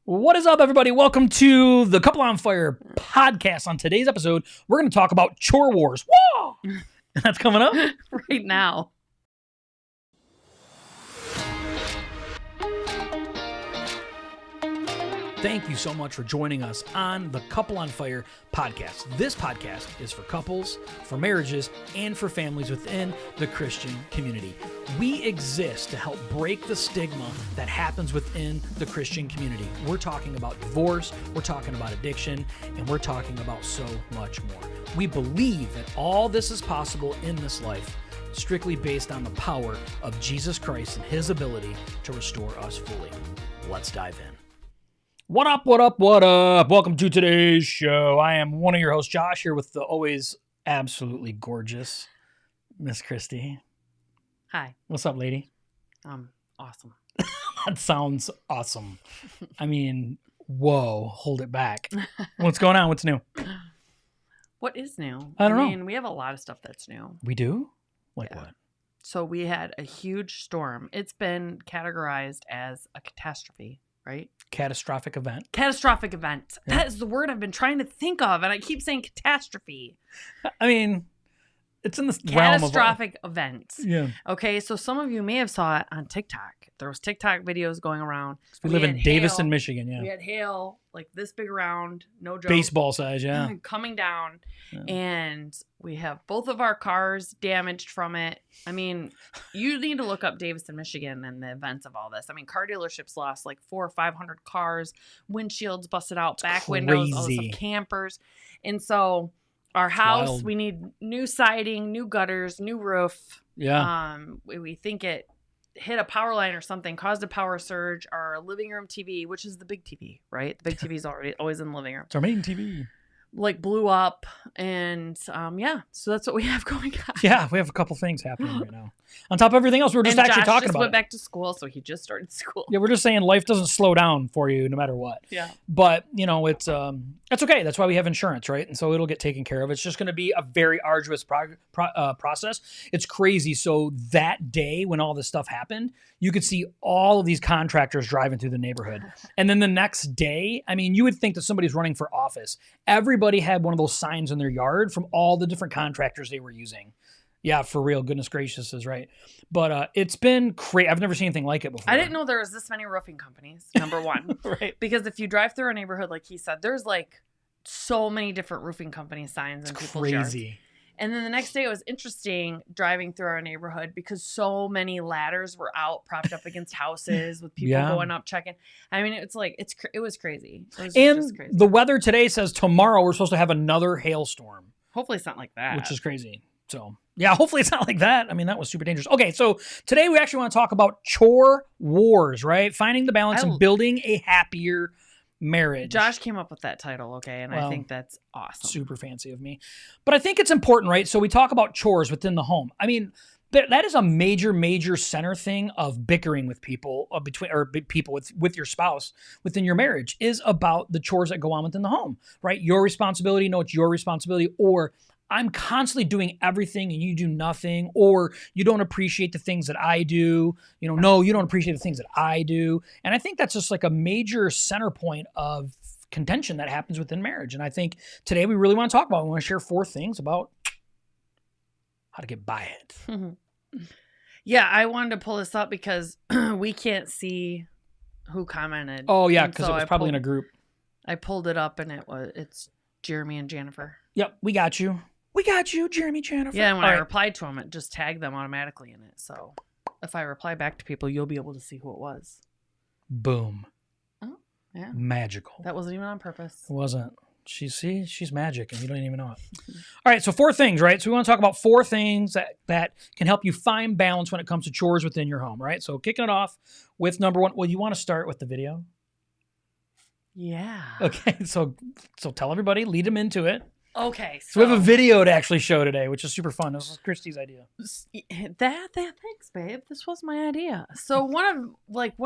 What is up, everybody? Welcome to the Couple on Fire podcast. On today's episode, we're going to talk about Chore Wars. Whoa! That's coming up right now. Thank you so much for joining us on the Couple on Fire podcast. This podcast is for couples, for marriages, and for families within the Christian community. We exist to help break the stigma that happens within the Christian community. We're talking about divorce, we're talking about addiction, and we're talking about so much more. We believe that all this is possible in this life strictly based on the power of Jesus Christ and his ability to restore us fully. Let's dive in. What up, what up, what up? Welcome to today's show. I am one of your hosts, Josh, here with the always absolutely gorgeous Miss Kristy. Hi. What's up, lady? Awesome. That sounds awesome. I mean, whoa, hold it back. What's going on? What's new? What is new? I don't know. I mean, we have a lot of stuff that's new. We do? Like Yeah. what? So we had a huge storm. It's been categorized as a catastrophe, right? Catastrophic event. Catastrophic event. Yeah. That is the word I've been trying to think of, and I keep saying catastrophe. I mean, it's in the realm of... Catastrophic event. Yeah. Okay, so some of you may have saw it on TikTok. There was TikTok videos going around. We live in had Davison, hail. Michigan, We yeah. had hail, like this big around, no joke. Baseball size, yeah. Coming down, Yeah. and we have both of our cars damaged from it. I mean, you need to look up Davison, Michigan and the events of all this. I mean, car dealerships lost like 400 or 500 cars, windshields busted out, back windows, all this crazy. stuff, campers. And so our house, wild. we need new siding, new gutters, new roof. Yeah. We think it hit a power line or something, caused a power surge. Our living room TV, which is the big TV, right? The big TV is always in the living room. It's our main TV. Like blew up, and yeah, so that's what we have going on. Yeah, we have a couple things happening right now. On top of everything else, we're just And actually Josh talking just about went it. back to school, so he just started school. Yeah, we're just saying life doesn't slow down for you no matter what. Yeah. But, you know, it's that's okay. That's why we have insurance, right? And so it'll get taken care of. It's just going to be a very arduous process. It's crazy. So that day when all this stuff happened, you could see all of these contractors driving through the neighborhood. And then the next day, I mean, you would think that somebody's running for office. Everybody had one of those signs in their yard from all the different contractors they were using. Yeah, for real. Goodness gracious is right. But it's been crazy. I've never seen anything like it before. I didn't know there was this many roofing companies, number one. Right. Because if you drive through a neighborhood, like he said, there's like so many different roofing company signs in It's people's yards. crazy. And then the next day it was interesting driving through our neighborhood because so many ladders were out propped up against houses with people Yeah. going up checking. I mean, it's like, it was crazy. It was And just crazy. the weather today says tomorrow we're supposed to have another hailstorm, Hopefully it's not like that. which is crazy. So, yeah, hopefully it's not like that. I mean, that was super dangerous. Okay, so today we actually want to talk about chore wars, right? Finding the balance and building a happier marriage. Josh came up with that title, okay, and Well, I think that's awesome. Super fancy of me. But I think it's important, right? So we talk about chores within the home. I mean, that is a major center thing of bickering with people people with your spouse within your marriage is about the chores that go on within the home, right? Your responsibility, no, it's your responsibility, or I'm constantly doing everything and you do nothing, or you don't appreciate the things that I do. You know, no, you don't appreciate the things that I do. And I think that's just like a major center point of contention that happens within marriage. And I think today we really want to talk about it. We want to share 4 things about how to get by it. Yeah, I wanted to pull this up because we can't see who commented. Oh, yeah, And because so it was probably in a group. I pulled it up and it's Jeremy and Jennifer. Yep, we got you. We got you, Jeremy Jennifer. Yeah, and when All I right. replied to them, it just tagged them automatically in it. So if I reply back to people, you'll be able to see who it was. Boom. Oh, yeah. Magical. That wasn't even on purpose. It wasn't. She's magic and you don't even know it. All right, so 4 things, right? So we want to talk about 4 things that can help you find balance when it comes to chores within your home, right? So kicking it off with number 1. Well, you want to start with the video? Yeah. Okay, so tell everybody, lead them into it. Okay. So we have a video to actually show today, which is super fun. This was Kristy's idea. Thanks, babe. This was my idea. So one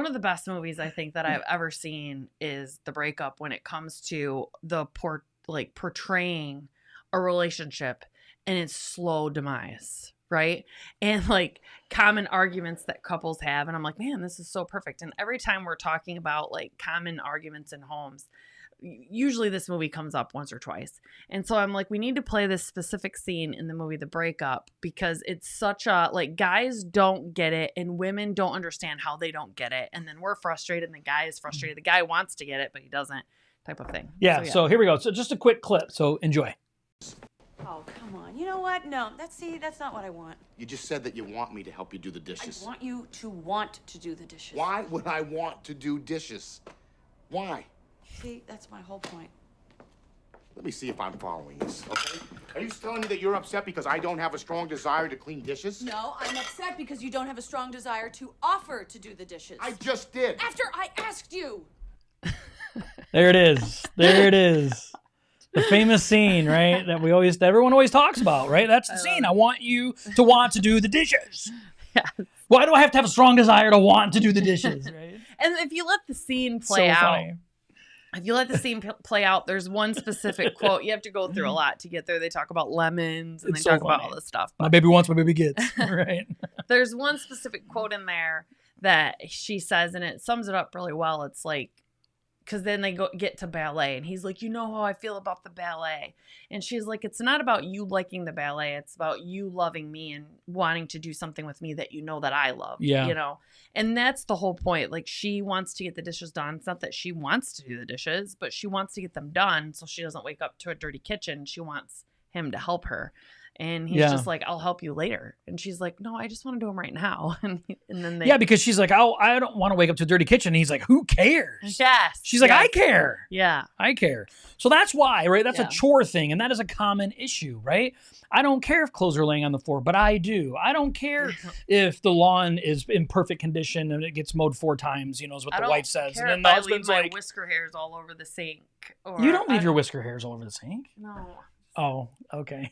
of the best movies I think that I've ever seen is The Breakup when it comes to the portraying a relationship and its slow demise, right? And like common arguments that couples have. And I'm like, man, this is so perfect. And every time we're talking about like common arguments in homes, usually this movie comes up once or twice. And so I'm like, we need to play this specific scene in the movie The Breakup, because it's such a, like, guys don't get it and women don't understand how they don't get it. And then we're frustrated and the guy is frustrated. The guy wants to get it, but he doesn't, type of thing. Yeah, so here we go. So just a quick clip. So enjoy. Oh, come on. You know what? No, that's not what I want. You just said that you want me to help you do the dishes. I want you to want to do the dishes. Why would I want to do dishes? Why? See, that's my whole point. Let me see if I'm following this, okay? Are you telling me that you're upset because I don't have a strong desire to clean dishes? No, I'm upset because you don't have a strong desire to offer to do the dishes. I just did. After I asked you. There it is. There it is. The famous scene, right? That everyone always talks about, right? That's the scene. I want you to want to do the dishes. Yes. Why do I have to have a strong desire to want to do the dishes, right? And if you let the scene play out, funny. if you let the scene play out, there's one specific quote. You have to go through a lot to get there. They talk about lemons and It's they so talk about funny. all this stuff. My But baby wants, my baby gets, right? there's one specific quote in there that she says, and it sums it up really well. It's like, because then they get to ballet, and he's like, you know how I feel about the ballet. And she's like, it's not about you liking the ballet. It's about you loving me and wanting to do something with me that you know that I love. Yeah. You know? And that's the whole point. Like, she wants to get the dishes done. It's not that she wants to do the dishes, but she wants to get them done so she doesn't wake up to a dirty kitchen. She wants him to help her. And he's just like, I'll help you later. And she's like, no, I just want to do them right now. And then they... Yeah, because she's like, I don't want to wake up to a dirty kitchen. And he's like, who cares? Yes. She's like, yes. I care. Yeah. I care. So that's why, right? That's Yeah. a chore thing. And that is a common issue, right? I don't care if clothes are laying on the floor, but I do. I don't care if the lawn is in perfect condition and it gets mowed 4 times, is what the wife says. And then the husband's I leave like, my whisker hairs all over the sink. Or you don't leave your whisker hairs all over the sink? No. Oh, okay.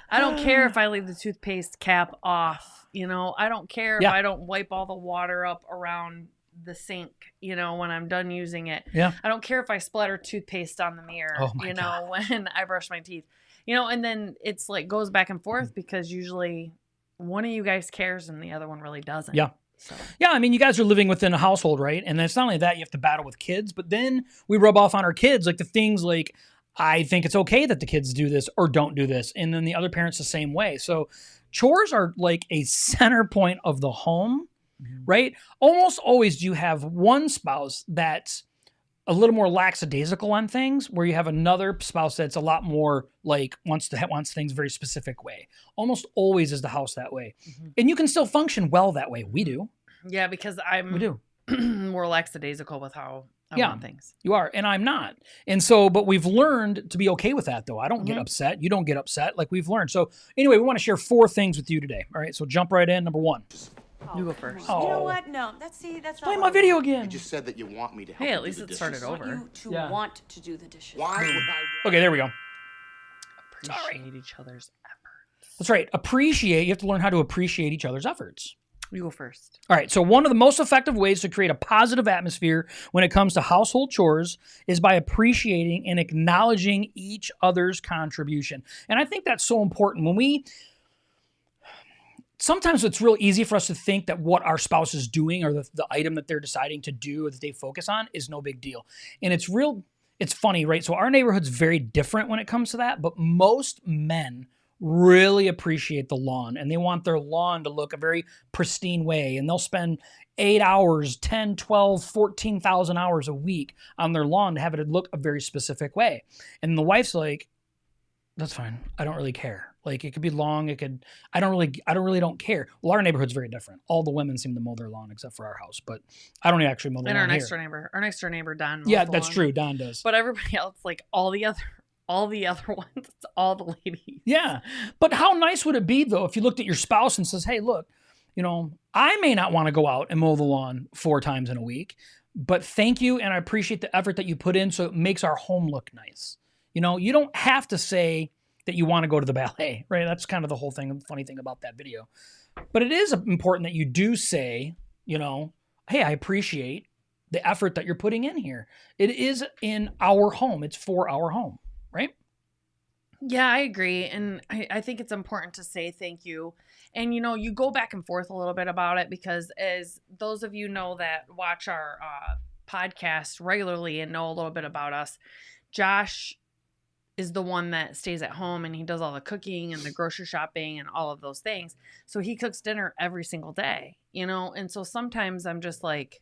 I don't care if I leave the toothpaste cap off. I don't care if I don't wipe all the water up around the sink, when I'm done using it. Yeah. I don't care if I splatter toothpaste on the mirror, Oh my God. when I brush my teeth. And then it's like goes back and forth because usually one of you guys cares and the other one really doesn't. Yeah. So. Yeah, I mean, you guys are living within a household, right? And it's not only that, you have to battle with kids, but then we rub off on our kids, like the things like, I think it's okay that the kids do this or don't do this. And then the other parents the same way. So chores are like a center point of the home, right? Almost always do you have one spouse that's a little more lackadaisical on things, where you have another spouse that's a lot more like wants things a very specific way. Almost always is the house that way. Mm-hmm. And you can still function well that way. We do. Yeah, because We do. more lackadaisical with how I want things. You are, and I'm not. And so, but we've learned to be okay with that, though. I don't get upset. You don't get upset. Like, we've learned. So anyway, we want to share 4 things with you today. All right, so jump right in. Number 1. You go first. Oh. You know what? No, that's Play not my what video I again. You just said that you want me to help Hey, you at least do it the started dishes. over. want you to Yeah. want to do the dishes. Why would I... Okay, there we go. Appreciate each other's efforts. That's right. Appreciate. You have to learn how to appreciate each other's efforts. You go first. All right, so one of the most effective ways to create a positive atmosphere when it comes to household chores is by appreciating and acknowledging each other's contribution. And I think that's so important. Sometimes it's real easy for us to think that what our spouse is doing or the item that they're deciding to do or that they focus on is no big deal. And it's funny, right? So our neighborhood's very different when it comes to that, but most men really appreciate the lawn, and they want their lawn to look a very pristine way, and they'll spend 8 hours, 10, 12, 14,000 hours a week on their lawn to have it look a very specific way. And the wife's like, that's fine. I don't really care. Like, it could be long. I don't care. Well, our neighborhood's very different. All the women seem to mow their lawn except for our house, but I don't actually mow the lawn And our here. next door neighbor, Don. Yeah, mows the that's lawn. true. Don does. But everybody else, like all the other ones, it's all the ladies. Yeah. But how nice would it be, though, if you looked at your spouse and says, hey, look, I may not want to go out and mow the lawn 4 times in a week, but thank you, and I appreciate the effort that you put in so it makes our home look nice. You don't have to say that you want to go to the ballet, right? That's kind of the whole thing, the funny thing about that video. But it is important that you do say, hey, I appreciate the effort that you're putting in here. It is in our home. It's for our home, right? Yeah, I agree. And I think it's important to say thank you. And, you know, you go back and forth a little bit about it because as those of you know that watch our podcast regularly and know a little bit about us, Josh is the one that stays at home and he does all the cooking and the grocery shopping and all of those things. So he cooks dinner every single day, you know? And so sometimes I'm just like,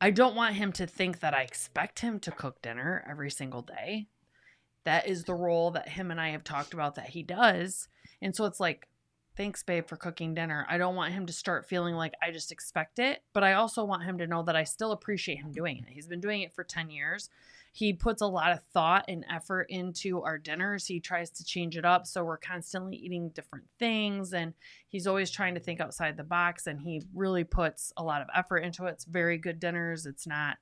I don't want him to think that I expect him to cook dinner every single day. That is the role that him and I have talked about that he does. And so it's like, thanks, babe, for cooking dinner. I don't want him to start feeling like I just expect it, but I also want him to know that I still appreciate him doing it. He's been doing it for 10 years. He puts a lot of thought and effort into our dinners. He tries to change it up. So we're constantly eating different things and he's always trying to think outside the box and he really puts a lot of effort into it. It's very good dinners. It's not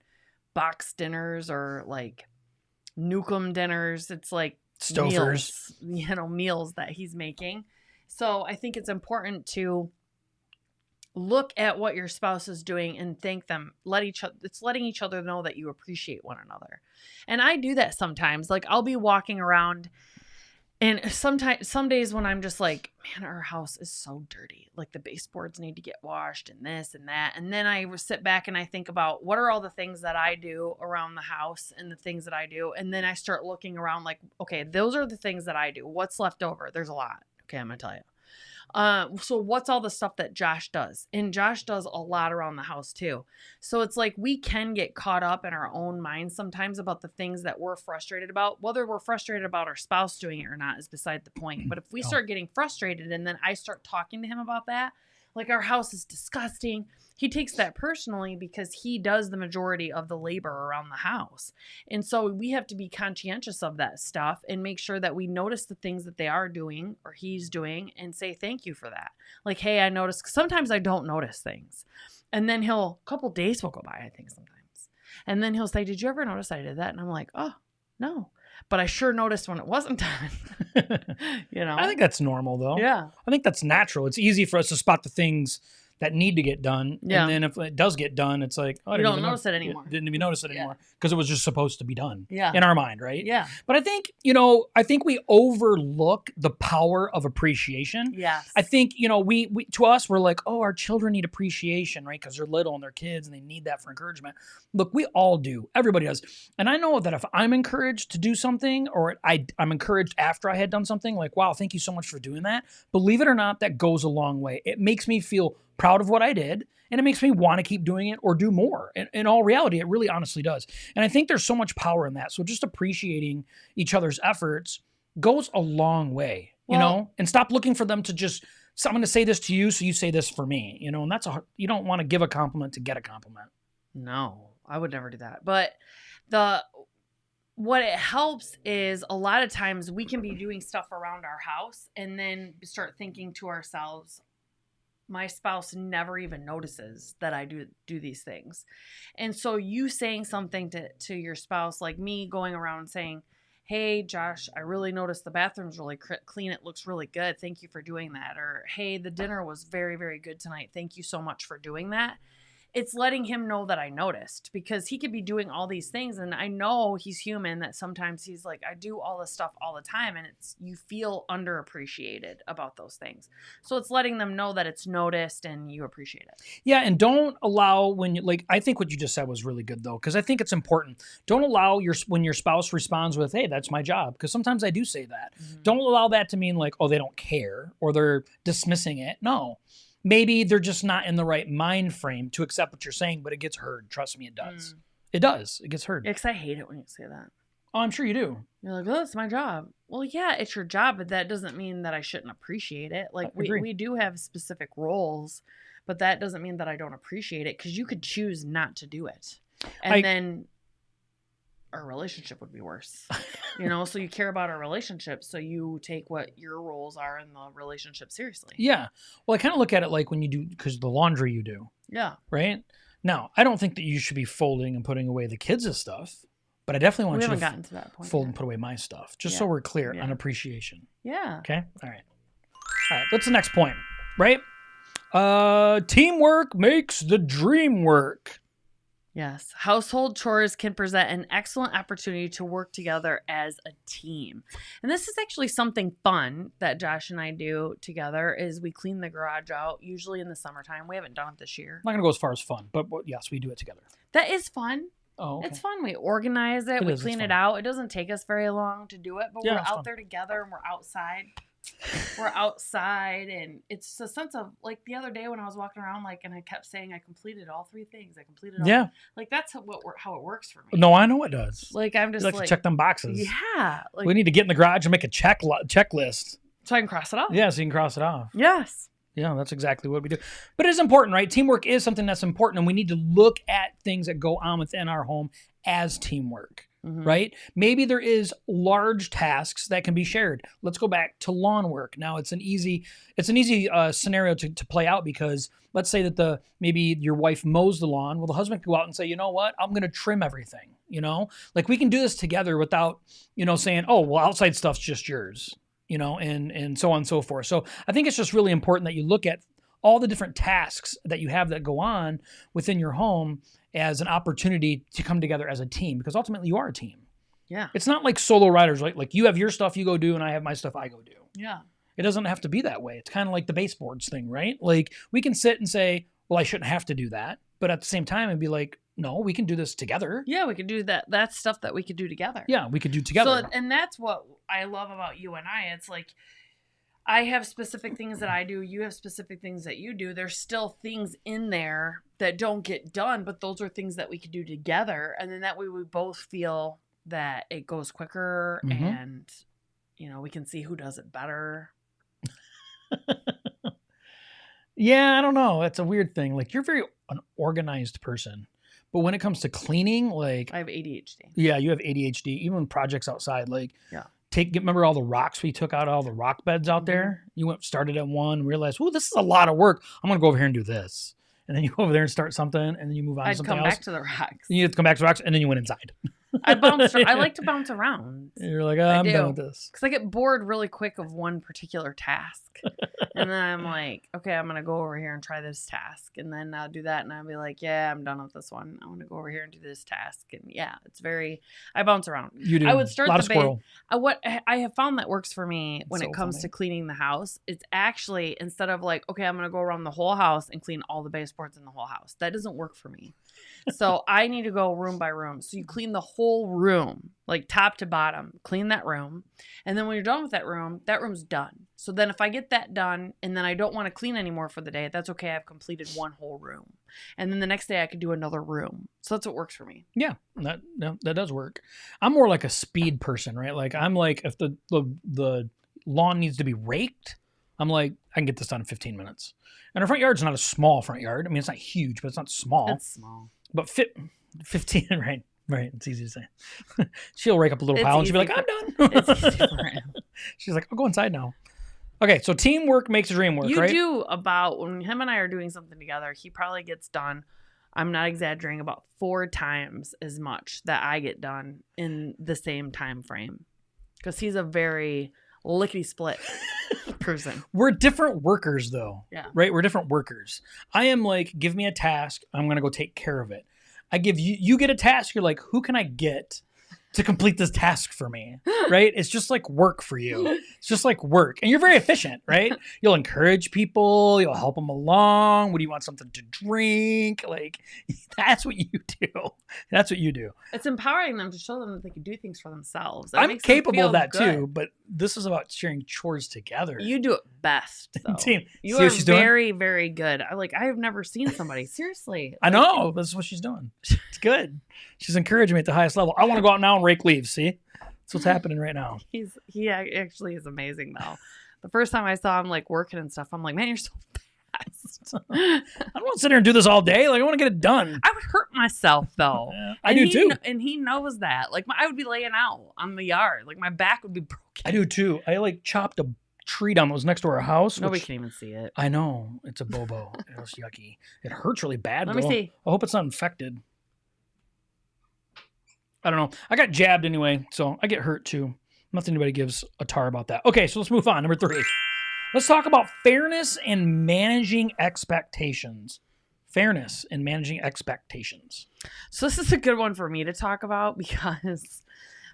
box dinners or like Nukem dinners. It's like Stofers, meals that he's making. So I think it's important to look at what your spouse is doing and thank them. It's letting each other know that you appreciate one another. And I do that sometimes. Like I'll be walking around and some days when I'm just like, man, our house is so dirty. Like the baseboards need to get washed and this and that. And then I sit back and I think about what are all the things that I do around the house and the things that I do. And then I start looking around like, okay, those are the things that I do. What's left over? There's a lot. Okay, I'm going to tell you. So what's all the stuff that Josh does? And Josh does a lot around the house too. So it's like we can get caught up in our own minds sometimes about the things that we're frustrated about. Whether we're frustrated about our spouse doing it or not is beside the point. But if we start getting frustrated and then I start talking to him about that, like our house is disgusting. He takes that personally because he does the majority of the labor around the house. And so we have to be conscientious of that stuff and make sure that we notice the things that they are doing or he's doing and say thank you for that. Like, hey, I noticed. 'Cause sometimes I don't notice things. And then a couple days will go by, I think sometimes. And then he'll say, did you ever notice I did that? And I'm like, oh, no. But I sure noticed when it wasn't done. You know? I think that's normal, though. Yeah. I think that's natural. It's easy for us to spot the things that need to get done. Yeah. And then if it does get done, it's like, oh, I You didn't don't even notice it anymore. Didn't even notice it anymore because it was just supposed to be done Yeah. in our mind, right? Yeah. But I think, I think we overlook the power of appreciation. Yes. I think, we to us, we're like, oh, our children need appreciation, right? Because they're little and they're kids and they need that for encouragement. Look, we all do. Everybody does. And I know that if I'm encouraged to do something or I'm encouraged after I had done something, like, wow, thank you so much for doing that. Believe it or not, that goes a long way. It makes me feel proud of what I did, and it makes me want to keep doing it or do more. In all reality, it really honestly does. And I think there's so much power in that. So just appreciating each other's efforts goes a long way, and stop looking for them to just, so I'm going to say this to you, so you say this for me, and you don't want to give a compliment to get a compliment. No, I would never do that. But what it helps is a lot of times we can be doing stuff around our house and then start thinking to ourselves, my spouse never even notices that I do these things. And so you saying something to your spouse, like me going around saying, hey, Josh, I really noticed the bathroom's really clean. It looks really good. Thank you for doing that. Or, hey, the dinner was very, very good tonight. Thank you so much for doing that. It's letting him know that I noticed, because he could be doing all these things. And I know he's human, that sometimes he's like, I do all this stuff all the time. And you feel underappreciated about those things. So it's letting them know that it's noticed and you appreciate it. Yeah. And don't allow I think what you just said was really good though, because I think it's important. Don't allow when your spouse responds with, hey, that's my job. Because sometimes I do say that. Mm-hmm. Don't allow that to mean like, oh, they don't care or they're dismissing it. No. Maybe they're just not in the right mind frame to accept what you're saying, but it gets heard. Trust me, it does. It does. It gets heard. Because I hate it when you say that. Oh, I'm sure you do. You're like, oh, it's my job. Well, yeah, it's your job, but that doesn't mean that I shouldn't appreciate it. Like, we do have specific roles, but that doesn't mean that I don't appreciate it, because you could choose not to do it. And then our relationship would be worse. So you care about our relationship, so you take what your roles are in the relationship seriously. Yeah. Well, I kind of look at it like when you do, because the laundry you do. Yeah. Right? Now, I don't think that you should be folding and putting away the kids' stuff, but I definitely want you to gotten to that point fold and put away my stuff, just so we're clear on appreciation. Yeah. Okay? All right. That's the next point, right? Teamwork makes the dream work. Yes. Household chores can present an excellent opportunity to work together as a team. And this is actually something fun that Josh and I do together is we clean the garage out, usually in the summertime. We haven't done it this year. I'm not going to go as far as fun, but yes, we do it together. That is fun. Oh, okay. It's fun. We organize it. We clean it out. It doesn't take us very long to do it, but we're out there together and we're outside. We're outside, and it's a sense of, like, the other day when I was walking around, like, and I kept saying I completed all 3 things. I completed all. Yeah. Like, that's how it works for me. No, I know it does. Like, I'm just you like to check them boxes. Yeah. Like, we need to get in the garage and make a checklist. So I can cross it off. Yeah, so you can cross it off. Yes. Yeah, that's exactly what we do. But it's important, right? Teamwork is something that's important, and we need to look at things that go on within our home as teamwork, right? Maybe there is large tasks that can be shared. Let's go back to lawn work. Now, it's an easy scenario to play out because let's say that maybe your wife mows the lawn. Well, the husband can go out and say, you know what? I'm going to trim everything, Like, we can do this together without, saying, oh, well, outside stuff's just yours. And so on and so forth. So I think it's just really important that you look at all the different tasks that you have that go on within your home as an opportunity to come together as a team, because ultimately you are a team. Yeah. It's not like solo riders, right? Like you have your stuff you go do and I have my stuff I go do. Yeah. It doesn't have to be that way. It's kind of like the baseboards thing, right? Like we can sit and say, well, I shouldn't have to do that. But at the same time, it'd be like, no, we can do this together. Yeah, we could do that. That's stuff that we could do together. Yeah, we could do together. So, and that's what I love about you and I. It's like, I have specific things that I do. You have specific things that you do. There's still things in there that don't get done, but those are things that we could do together. And then that way we both feel that it goes quicker and, we can see who does it better. Yeah, I don't know. It's a weird thing. Like, you're an organized person. But when it comes to cleaning, like... I have ADHD. Yeah, you have ADHD. Even projects outside, like... Yeah. Remember all the rocks we took out, all the rock beds out there? You started at one, realized, oh, this is a lot of work. I'm going to go over here and do this. And then you go over there and start something, and then you move on to something else. I'd come back to the rocks. You have to come back to the rocks, and then you went inside. I like to bounce around. You're like, I'm done with this. Because I get bored really quick of one particular task. And then I'm like, okay, I'm going to go over here and try this task. And then I'll do that. And I'll be like, yeah, I'm done with this one. I want to go over here and do this task. And yeah, I bounce around. You do. I would start a lot of squirrel. What I have found that works for me when it comes to cleaning the house, it's actually, instead of like, okay, I'm going to go around the whole house and clean all the baseboards in the whole house. That doesn't work for me. So I need to go room by room. So you clean the whole room, like top to bottom, clean that room. And then when you're done with that room's done. So then if I get that done and then I don't want to clean anymore for the day, that's okay. I've completed one whole room. And then the next day I could do another room. So that's what works for me. Yeah, that does work. I'm more like a speed person, right? Like I'm like, if the lawn needs to be raked, I'm like, I can get this done in 15 minutes. And our front yard's not a small front yard. I mean, it's not huge, but it's not small. It's small. But 15, right. Right. It's easy to say. She'll rake up a little pile and she'll be like, I'm done. It's easy for him. She's like, I'll go inside now. Okay. So teamwork makes the dream work, right? You do about, when him and I are doing something together, he probably gets done, I'm not exaggerating, about 4 times as much that I get done in the same time frame. Because he's a very lickety-split person. We're different workers, though. Yeah. Right? We're different workers. I am like, give me a task. I'm going to go take care of it. I give you get a task. You're like, who can I get to complete this task for me? Right? It's just like work for you. It's just like work. And you're very efficient, right? You'll encourage people. You'll help them along. What do you want? Something to drink? Like, that's what you do. That's what you do. It's empowering them to show them that they can do things for themselves. I'm capable of that too, but this is about sharing chores together. You do it best, though. Team. You are very, very good. I have never seen somebody. Seriously. I know. This is what she's doing. It's good. She's encouraging me at the highest level. I want to go out now and rake leaves. See? That's what's happening right now. He actually is amazing, though. The first time I saw him like working and stuff, I'm like, man, you're so fast. I don't want to sit here and do this all day. Like, I want to get it done. I would hurt myself, though. I do too. And he knows that. Like, I would be laying out on the yard. Like, my back would be broken. I do too. I like chopped a tree down that was next to our house. Nobody can even see it. I know. It's a bobo. It was yucky. It hurts really bad. Let me see. I hope it's not infected. I don't know. I got jabbed anyway, so I get hurt too. Nothing anybody gives a tar about that. Okay, so let's move on. Number 3. Let's talk about fairness and managing expectations. fairness in managing expectations. So this is a good one for me to talk about because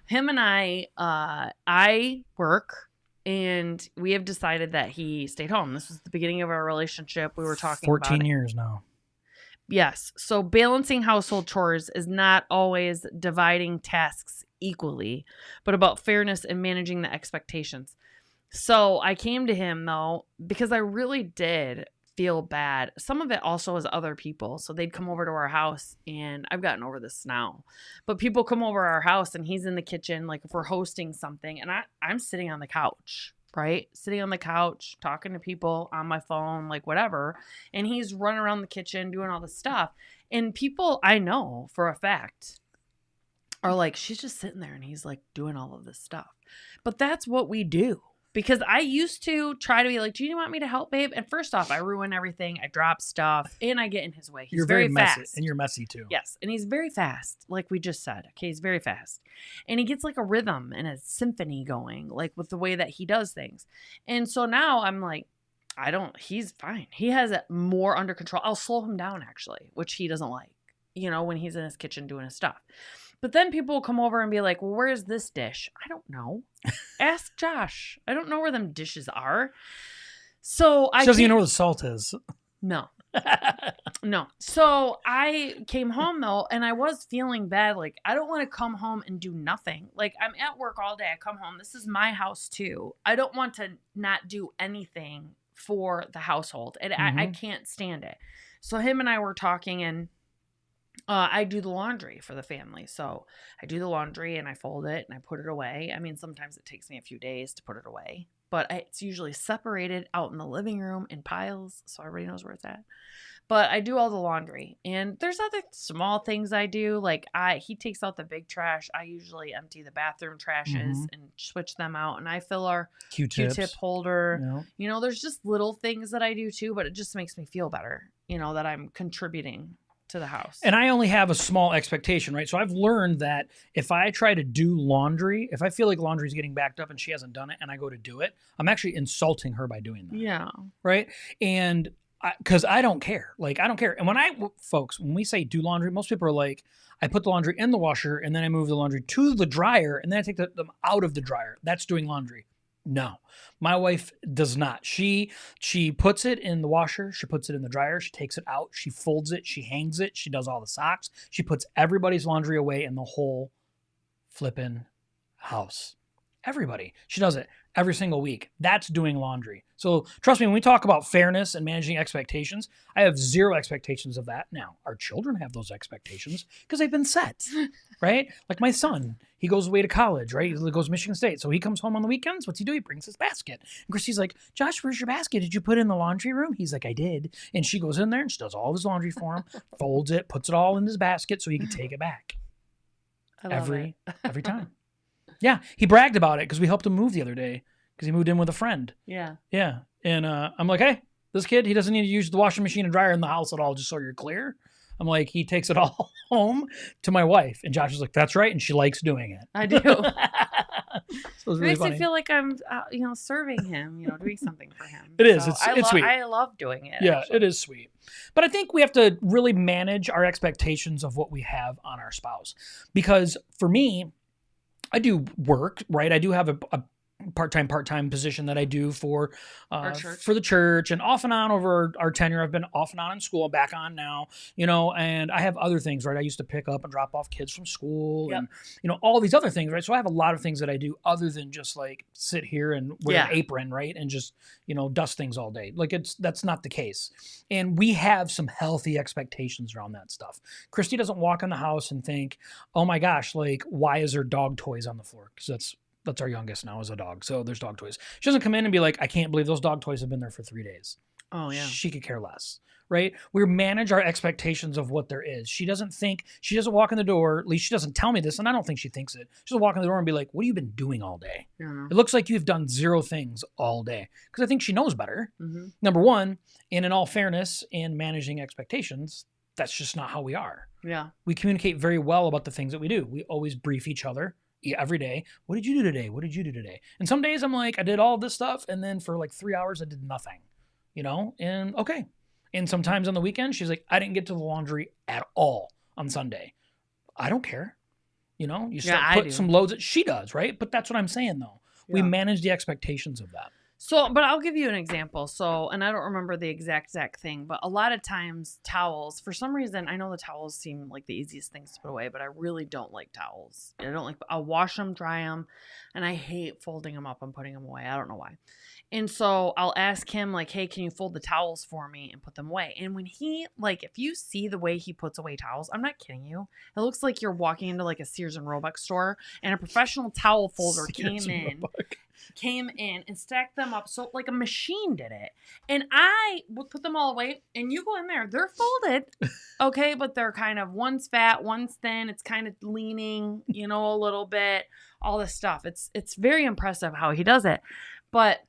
him and I work and we have decided that he stayed home. This was the beginning of our relationship. We were talking 14 about years now. Yes. So balancing household chores is not always dividing tasks equally, but about fairness and managing the expectations. So I came to him though, because I really did feel bad. Some of it also was other people. So they'd come over to our house, and I've gotten over this now, but people come over our house and he's in the kitchen, like if we're hosting something, and I'm sitting on the couch, right? Sitting on the couch, talking to people on my phone, like whatever. And he's running around the kitchen doing all this stuff. And people I know for a fact are like, she's just sitting there and he's like doing all of this stuff. But that's what we do. Because I used to try to be like, do you want me to help, babe? And first off, I ruin everything. I drop stuff and I get in his way. He's very messy, fast. and you're messy too. Yes. And he's very fast, like we just said. Okay. He's very fast. And he gets like a rhythm and a symphony going, like with the way that he does things. And so now I'm like, he's fine. He has it more under control. I'll slow him down actually, which he doesn't like, when he's in his kitchen doing his stuff. But then people will come over and be like, well, where's this dish? I don't know. Ask Josh. I don't know where them dishes are. So She doesn't even know where the salt is. No. No. So I came home though, and I was feeling bad. Like, I don't want to come home and do nothing. Like, I'm at work all day. I come home. This is my house too. I don't want to not do anything for the household. And I can't stand it. So him and I were talking, and I do the laundry for the family. So I do the laundry and I fold it and I put it away. I mean, sometimes it takes me a few days to put it away, but it's usually separated out in the living room in piles, so everybody knows where it's at. But I do all the laundry, and there's other small things I do. Like he takes out the big trash. I usually empty the bathroom trashes and switch them out, and I fill our Q-tip holder. Yeah. There's just little things that I do too, but it just makes me feel better, that I'm contributing to the house. And I only have a small expectation, right? So I've learned that if I try to do laundry, if I feel like laundry's getting backed up and she hasn't done it and I go to do it, I'm actually insulting her by doing that. Yeah. Right? And because I don't care. Like, I don't care. And when we say do laundry, most people are like, I put the laundry in the washer and then I move the laundry to the dryer and then I take them out of the dryer. That's doing laundry. No, my wife does not. She puts it in the washer. She puts it in the dryer. She takes it out. She folds it. She hangs it. She does all the socks. She puts everybody's laundry away in the whole flippin' house. Everybody. She does it every single week. That's doing laundry. So trust me, when we talk about fairness and managing expectations, I have zero expectations of that. Now, our children have those expectations because they've been set, right? Like my son, he goes away to college, right? He goes to Michigan State. So he comes home on the weekends. What's he do? He brings his basket. And Kristy's like, Josh, where's your basket? Did you put it in the laundry room? He's like, I did. And she goes in there and she does all of his laundry for him, folds it, puts it all in his basket so he can take it back. Every time. Yeah, he bragged about it because we helped him move the other day because he moved in with a friend. Yeah. Yeah. And I'm like, hey, this kid, he doesn't need to use the washing machine and dryer in the house at all, just so you're clear. I'm like, he takes it all home to my wife. And Josh is like, that's right. And she likes doing it. I do. So it makes me feel like I'm, serving him, doing something for him. It is. So It's sweet. I love doing it. Yeah, actually. it is sweet. But I think we have to really manage our expectations of what we have on our spouse. Because for me, I do work, right? I do have a part-time position that I do for the church, and off and on over our tenure. I've been off and on in school, back on now, and I have other things, right? I used to pick up and drop off kids from school and, all these other things, right? So I have a lot of things that I do other than just like sit here and wear an apron, right? And just, dust things all day. Like that's not the case. And we have some healthy expectations around that stuff. Kristy doesn't walk in the house and think, oh my gosh, like, why is there dog toys on the floor? Because that's our youngest now, is a dog. So there's dog toys. She doesn't come in and be like, I can't believe those dog toys have been there for 3 days. Oh, yeah. She could care less, right? We manage our expectations of what there is. She doesn't walk in the door, at least she doesn't tell me this, and I don't think she thinks it. She doesn't walk in the door and be like, what have you been doing all day? Yeah. It looks like you've done 0 things all day. Because I think she knows better. Mm-hmm. Number one, and in all fairness, in managing expectations, that's just not how we are. Yeah. We communicate very well about the things that we do. We always brief each other. Every day. What did you do today? What did you do today? And some days I'm like, I did all this stuff. And then for like 3 hours, I did nothing, and okay. And sometimes on the weekend, she's like, I didn't get to the laundry at all on Sunday. I don't care. You know, you start put some loads. She does, right? But that's what I'm saying, though. Yeah. We manage the expectations of that. So, but I'll give you an example. So, and I don't remember the exact thing, but a lot of times towels, for some reason, I know the towels seem like the easiest things to put away, but I really don't like towels. I'll wash them, dry them, and I hate folding them up and putting them away. I don't know why. And so I'll ask him like, hey, can you fold the towels for me and put them away? And when he, like, if you see the way he puts away towels, I'm not kidding you. It looks like you're walking into like a Sears and Roebuck store and a professional towel folder came in and stacked them up so like a machine did it. And I would put them all away and you go in there, they're folded. Okay, but they're kind of, one's fat, one's thin, it's kind of leaning, you know, a little bit, all this stuff. It's very impressive how he does it. But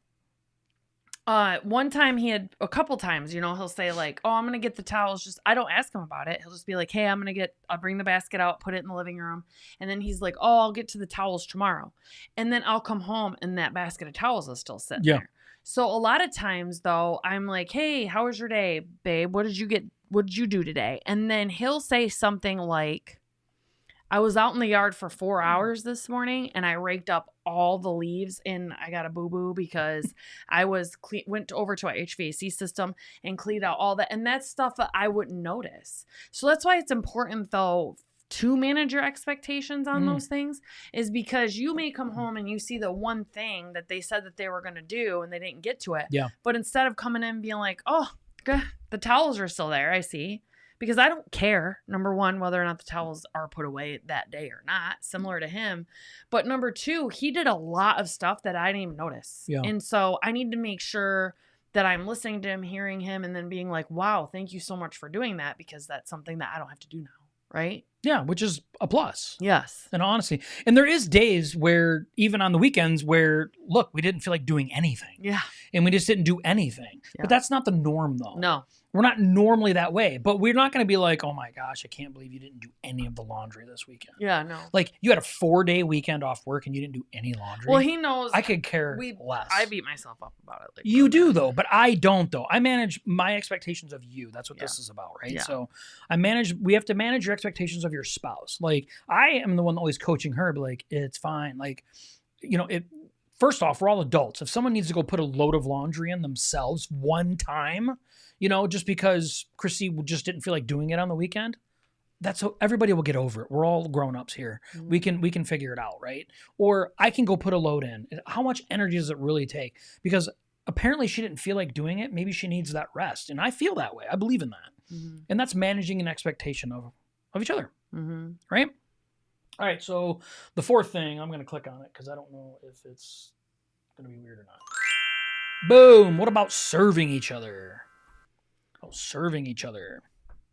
one time a couple times, you know, he'll say like, oh, I'm going to get the towels. I don't ask him about it. He'll just be like, hey, I'll bring the basket out, put it in the living room. And then he's like, oh, I'll get to the towels tomorrow. And then I'll come home and that basket of towels is still sitting there. So a lot of times though, I'm like, hey, how was your day, babe? What did you do today? And then he'll say something like, I was out in the yard for 4 hours this morning and I raked up all the leaves and I got a boo-boo because I went over to our HVAC system and cleaned out all that. And that's stuff that I wouldn't notice. So that's why it's important though to manage your expectations on those things, is because you may come home and you see the one thing that they said that they were going to do and they didn't get to it. Yeah. But instead of coming in and being like, oh, the towels are still there, I see. Because I don't care, number one, whether or not the towels are put away that day or not, similar to him. But number two, he did a lot of stuff that I didn't even notice. Yeah. And so I need to make sure that I'm listening to him, hearing him, and then being like, wow, thank you so much for doing that, because that's something that I don't have to do now. Right? Yeah, which is a plus. Yes. And honestly, and there is days where, even on the weekends, where, look, we didn't feel like doing anything. Yeah. And we just didn't do anything. Yeah. But that's not the norm, though. No. We're not normally that way, but we're not going to be like, oh my gosh, I can't believe you didn't do any of the laundry this weekend. Yeah, no. Like, you had a 4-day weekend off work and you didn't do any laundry. Well, he knows. I could care less. I beat myself up about it. Like, you do, though, but I don't, though. I manage my expectations of you. That's what this is about, right? Yeah. So we have to manage your expectations of your spouse. Like, I am the one always coaching her, but like, it's fine. Like, you know, first off, we're all adults. If someone needs to go put a load of laundry in themselves one time, you know, just because Chrissy just didn't feel like doing it on the weekend, everybody will get over it. We're all grown-ups here. Mm-hmm. We can figure it out, right? Or I can go put a load in. How much energy does it really take? Because apparently she didn't feel like doing it. Maybe she needs that rest. And I feel that way. I believe in that. Mm-hmm. And that's managing an expectation of each other, right? All right, so the fourth thing, I'm going to click on it because I don't know if it's going to be weird or not. Boom. What about serving each other? Oh, serving each other.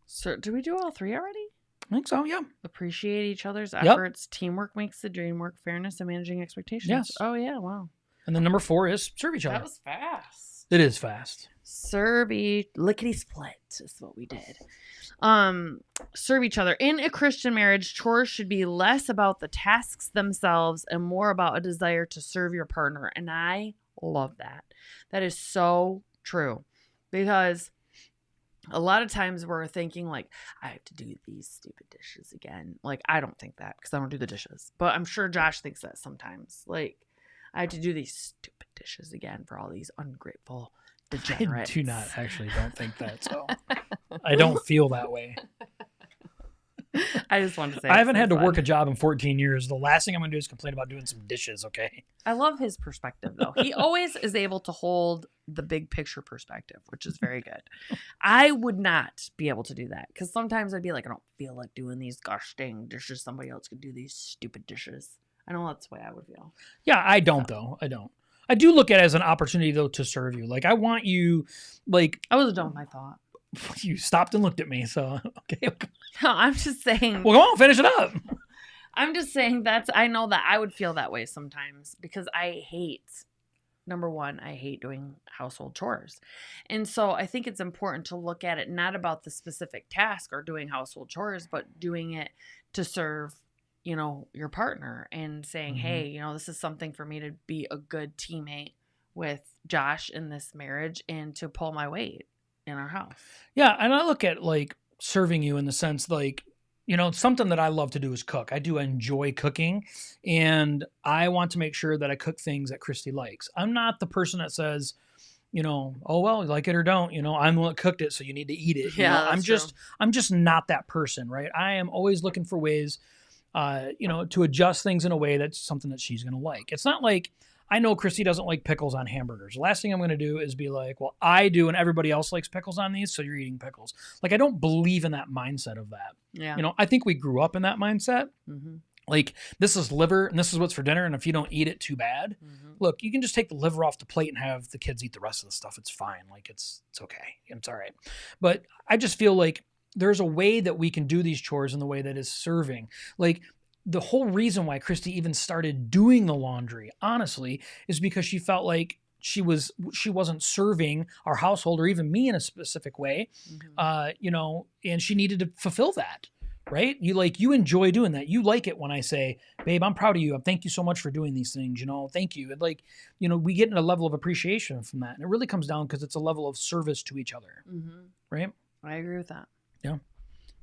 So, did we do all three already? I think so, yeah. Appreciate each other's efforts. Yep. Teamwork makes the dream work. Fairness and managing expectations. Yes. Oh, yeah, wow. And then number 4 is serve each other. That was fast. It is fast. Lickety split is what we did. Serve each other. In a Christian marriage, chores should be less about the tasks themselves and more about a desire to serve your partner. And I love that. That is so true. Because a lot of times we're thinking like, I have to do these stupid dishes again. Like, I don't think that because I don't do the dishes. But I'm sure Josh thinks that sometimes. Like, I have to do these stupid dishes again for all these ungrateful degenerates. I don't think that. So I don't feel that way. I just want to say I haven't had to work a job in 14 years. The last thing I'm going to do is complain about doing some dishes, okay? I love his perspective, though. He always is able to hold the big picture perspective, which is very good. I would not be able to do that because sometimes I'd be like, I don't feel like doing these gosh dang dishes. Somebody else could do these stupid dishes. I know that's the way I would feel. Yeah, I don't, though. I don't. I do look at it as an opportunity, though, to serve you. Like, I want you, like... I was done with my thought. You stopped and looked at me, so okay. No, I'm just saying. Well, come on, finish it up. I'm just saying I know that I would feel that way sometimes because I hate, number one, I hate doing household chores. And so I think it's important to look at it not about the specific task or doing household chores, but doing it to serve, you know, your partner and saying, hey, you know, this is something for me to be a good teammate with Josh in this marriage and to pull my weight. in our house. Yeah, and I look at like serving you in the sense like, you know, something that I love to do is cook. I do enjoy cooking, and I want to make sure that I cook things that Kristy likes. I'm not the person that says, you know, oh well, like it or don't, you know, I'm the one that cooked it, so you need to eat it. You know, I'm just not that person, right? I am always looking for ways, you know, to adjust things in a way that's something that she's gonna like. It's not like I know Kristy doesn't like pickles on hamburgers. The last thing I'm going to do is be like, well, I do and everybody else likes pickles on these, so you're eating pickles. Like, I don't believe in that mindset of that. Yeah. You know, I think we grew up in that mindset. Mm-hmm. Like, this is liver and this is what's for dinner, and if you don't eat it, too bad. Mm-hmm. Look, you can just take the liver off the plate and have the kids eat the rest of the stuff. It's fine. Like, it's okay. It's all right. But I just feel like there's a way that we can do these chores in the way that is serving. Like, the whole reason why Kristy even started doing the laundry, honestly, is because she felt like she wasn't serving our household or even me in a specific way, you know, and she needed to fulfill that, right? You enjoy doing that. You like it when I say, babe, I'm proud of you. Thank you so much for doing these things. You know, thank you. And like, you know, we get a level of appreciation from that. And it really comes down because it's a level of service to each other, right? I agree with that. Yeah.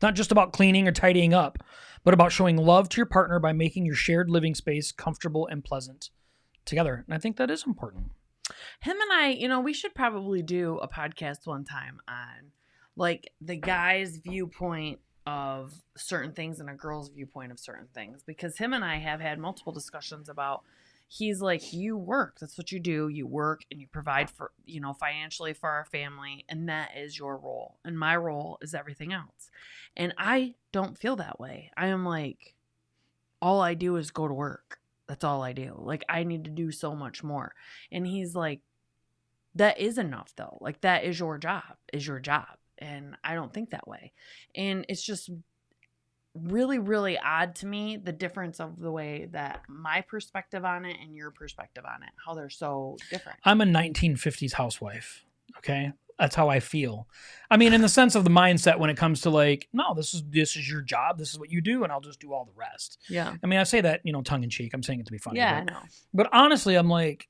Not just about cleaning or tidying up, but about showing love to your partner by making your shared living space comfortable and pleasant together. And I think that is important. Him and I, you know, we should probably do a podcast one time on like the guy's viewpoint of certain things and a girl's viewpoint of certain things, because him and I have had multiple discussions about, he's like, you work, that's what you do. You work and you provide for, you know, financially for our family. And that is your role. And my role is everything else. And I don't feel that way. I am like, all I do is go to work. That's all I do. Like, I need to do so much more. And he's like, that is enough though. Like, that is your job, And I don't think that way. And it's just really, really odd to me, the difference of the way that my perspective on it and your perspective on it, how they're so different. I'm a 1950s housewife. Okay. That's how I feel. I mean, in the sense of the mindset when it comes to like, no, this is your job. This is what you do. And I'll just do all the rest. Yeah. I mean, I say that, you know, tongue in cheek. I'm saying it to be funny. Yeah, I know. But honestly, I'm like,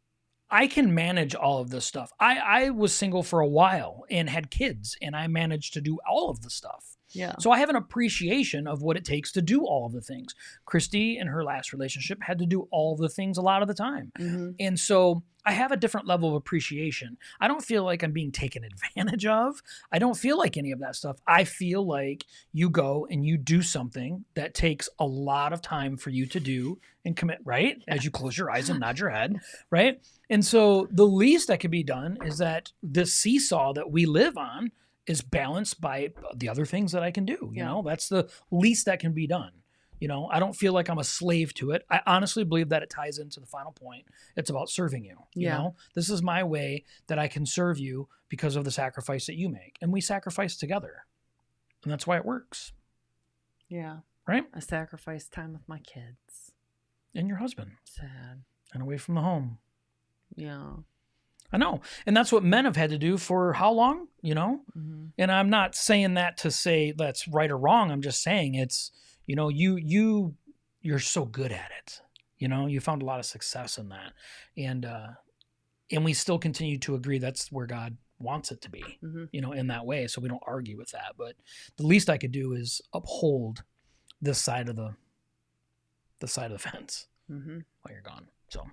I can manage all of this stuff. I was single for a while and had kids, and I managed to do all of the stuff. Yeah. So I have an appreciation of what it takes to do all of the things. Kristy in her last relationship had to do all of the things a lot of the time. And so I have a different level of appreciation. I don't feel like I'm being taken advantage of. I don't feel like any of that stuff. I feel like you go and you do something that takes a lot of time for you to do and commit, right? As you close your eyes and nod your head, right? And so the least that can be done is that this seesaw that we live on is balanced by the other things that I can do. You know, that's the least that can be done. You know, I don't feel like I'm a slave to it. I honestly believe that it ties into the final point. It's about serving you. You know, this is my way that I can serve you because of the sacrifice that you make. And we sacrifice together. And that's why it works. Yeah. Right? I sacrifice time with my kids. And your husband. Sad. And away from the home. Yeah. I know. And that's what men have had to do for how long, you know? And I'm not saying that to say that's right or wrong. I'm just saying it's, you know, you're so good at it. You know, you found a lot of success in that. And we still continue to agree that's where God wants it to be, you know, in that way. So we don't argue with that. But the least I could do is uphold this side of the fence while you're gone. So,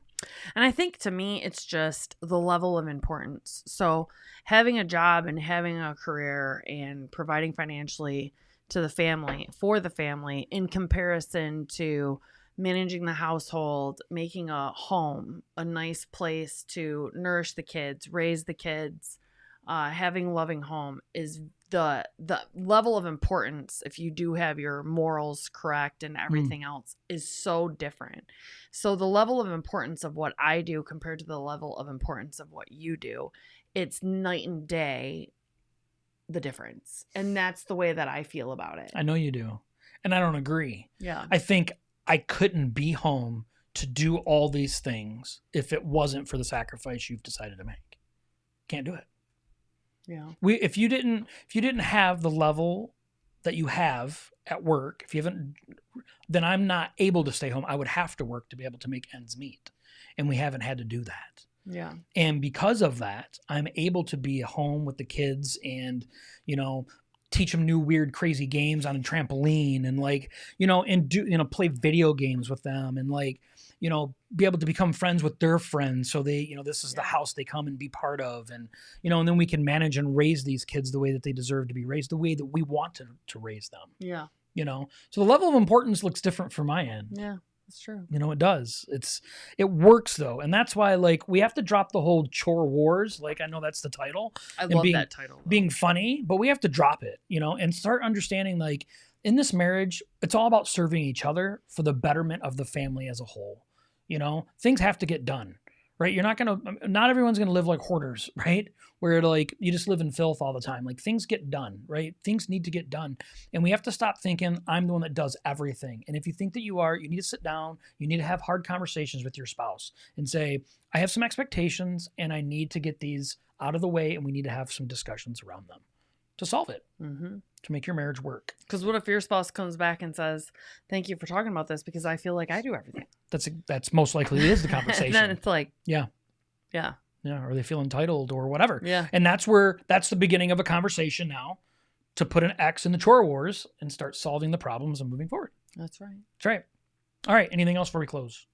and I think to me, it's just the level of importance. So having a job and having a career and providing financially to the family, for the family, in comparison to managing the household, making a home, a nice place to nourish the kids, raise the kids, having a loving home is the level of importance, if you do have your morals correct and everything else, is so different. So the level of importance of what I do compared to the level of importance of what you do, it's night and day, the difference. And that's the way that I feel about it. I know you do. And I don't agree. Yeah. I think I couldn't be home to do all these things if it wasn't for the sacrifice you've decided to make. Can't do it. Yeah. If you didn't have the level that you have at work, then I'm not able to stay home. I would have to work to be able to make ends meet. And we haven't had to do that. Yeah. And because of that, I'm able to be at home with the kids and, you know, teach them new, weird, crazy games on a trampoline and like, you know, and do, you know, play video games with them and like, you know, be able to become friends with their friends. So they, you know, this is the house they come and be part of. And, you know, and then we can manage and raise these kids the way that they deserve to be raised, the way that we want to raise them. Yeah. You know, so the level of importance looks different from my end. Yeah, that's true. You know, it does. It works though. And that's why like we have to drop the whole chore wars. Like I know that's the title. I love that title. Though. Being funny, but we have to drop it, you know, and start understanding like in this marriage, it's all about serving each other for the betterment of the family as a whole. You know, things have to get done, right? Not everyone's going to live like hoarders, right? Where like you just live in filth all the time. Like things get done, right? Things need to get done. And we have to stop thinking I'm the one that does everything. And if you think that you are, you need to sit down, you need to have hard conversations with your spouse and say, I have some expectations and I need to get these out of the way. And we need to have some discussions around them to solve it, to make your marriage work. Because what if your spouse comes back and says, thank you for talking about this because I feel like I do everything. That's most likely it is the conversation. And then it's like, yeah. Or they feel entitled or whatever. Yeah. And that's the beginning of a conversation now to put an X in the chore wars and start solving the problems and moving forward. That's right. That's right. All right. Anything else before we close?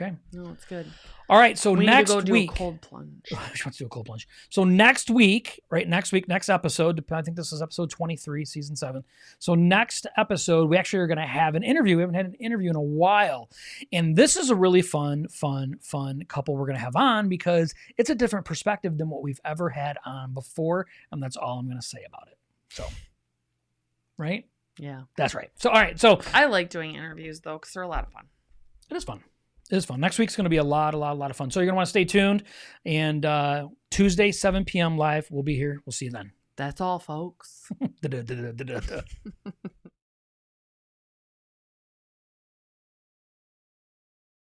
Okay. No, it's good. All right. So we next need to go week. Do a cold plunge. She wants to do a cold plunge. So next week, next episode, I think this is episode 23, season 7. So next episode, we actually are going to have an interview. We haven't had an interview in a while. And this is a really fun couple we're going to have on because it's a different perspective than what we've ever had on before. And that's all I'm going to say about it. So, right? Yeah. That's right. So, all right. So I like doing interviews though, because they're a lot of fun. It is fun. It is fun. Next week's going to be a lot of fun. So you're going to want to stay tuned. And Tuesday, 7 p.m. live. We'll be here. We'll see you then. That's all, folks.